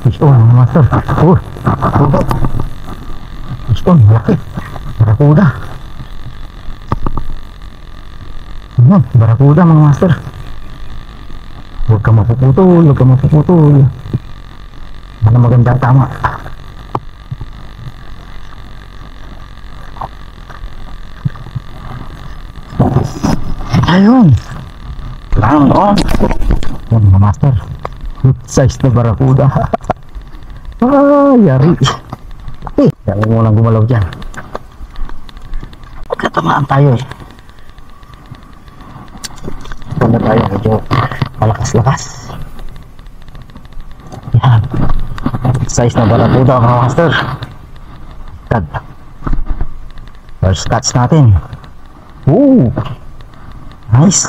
Fish on mga master. Oh, fish on, malaki. Barakuda. Ayan, barakuda mga master. Huwag ka mapuputol, huwag ka mapuputol. Ano maganda, tama. Ayun. Lang on. Yan mga master. Good size na barakuda. Yari. Yan mo lang gumalaw dyan. Katamaan tayo eh. Ito na tayo, medyo malakas-lakas. Yan. Good size na barakuda mga master. Cut. First catch natin. Ooh. Nice.